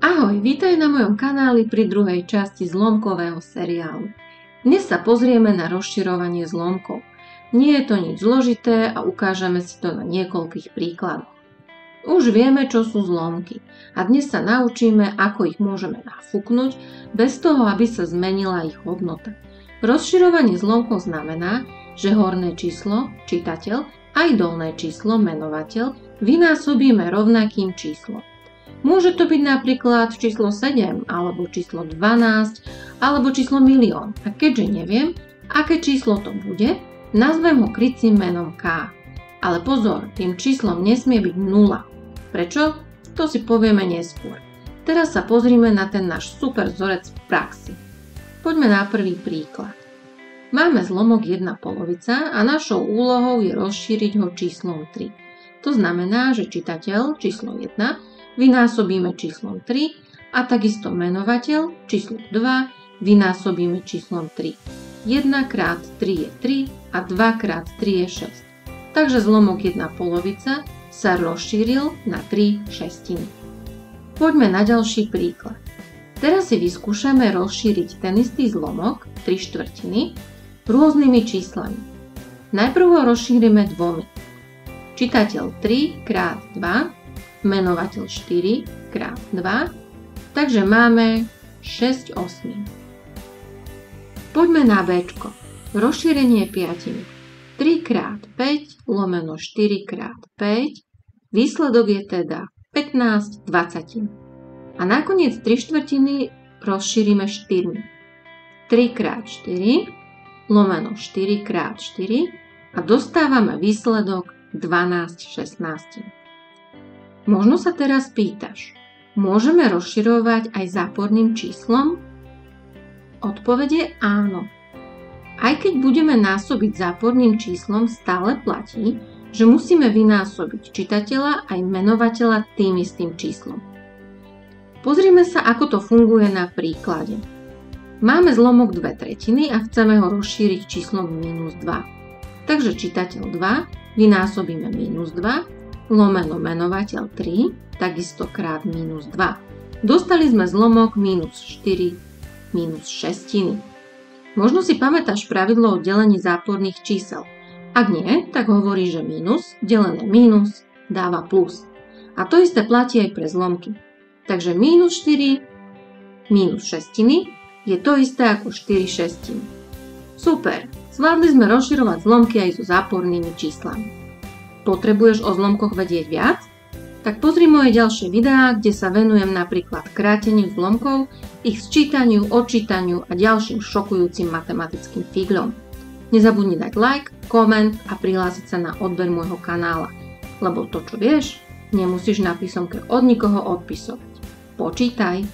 Ahoj, vítaj na mojom kanáli pri druhej časti zlomkového seriálu. Dnes sa pozrieme na rozširovanie zlomkov. Nie je to nič zložité a ukážeme si to na niekoľkých príkladoch. Už vieme, čo sú zlomky a dnes sa naučíme, ako ich môžeme nafúknuť bez toho, aby sa zmenila ich hodnota. Rozširovanie zlomkov znamená, že horné číslo, čitateľ, aj dolné číslo, menovateľ, vynásobíme rovnakým číslom. Môže to byť napríklad číslo 7, alebo číslo 12, alebo číslo milión. A keďže neviem, aké číslo to bude, nazvem ho krycím menom K. Ale pozor, tým číslom nesmie byť 0. Prečo? To si povieme neskôr. Teraz sa pozrime na ten náš super vzorec v praxi. Poďme na prvý príklad. Máme zlomok 1/2 a našou úlohou je rozšíriť ho číslom 3. To znamená, že čitateľ, číslo 1, vynásobíme číslom 3 a takisto menovateľ, číslo 2, vynásobíme číslom 3. 1 krát 3 je 3 a 2 krát 3 je 6. Takže zlomok 1/2 sa rozšíril na 3/6. Poďme na ďalší príklad. Teraz si vyskúšame rozšíriť ten istý zlomok, 3/4, rôznymi číslami. Najprv ho rozšírime dvomi. Čitateľ 3 krát 2, menovateľ 4 krát 2, takže máme 6/8. Poďme na Bčko. Rozšírenie piatiny. 3 krát 5 lomeno 4 krát 5. Výsledok je teda 15/20. A nakoniec 3/4 rozšírime 4. 3 krát 4 lomeno 4 krát 4 a dostávame výsledok 12/16. Možno sa teraz pýtaš, môžeme rozširovať aj záporným číslom? Odpoveď je áno. Aj keď budeme násobiť záporným číslom, stále platí, že musíme vynásobiť čitateľa aj menovateľa tým istým číslom. Pozrime sa, ako to funguje na príklade. Máme zlomok 2/3 a chceme ho rozšíriť číslom -2. Takže čitateľ 2 vynásobíme -2, lomeno menovateľ 3, takisto krát -2. Dostali sme zlomok -4 -6. Možno si pamätáš pravidlo o delení záporných čísel. Ak nie, tak hovorí, že mínus delené mínus dáva plus. A to isté platí aj pre zlomky. Takže -4 -6 je to isté ako 4/6. Super, zvládli sme rozširovať zlomky aj so zápornými číslami. Potrebuješ o zlomkoch vedieť viac? Tak pozri moje ďalšie videá, kde sa venujem napríklad kráteniu zlomkov, ich sčítaniu, odčítaniu a ďalším šokujúcim matematickým figľom. Nezabudni dať like, koment a prihlásiť sa na odber môjho kanála, lebo to, čo vieš, nemusíš na písomke od nikoho odpisovať. Počítaj!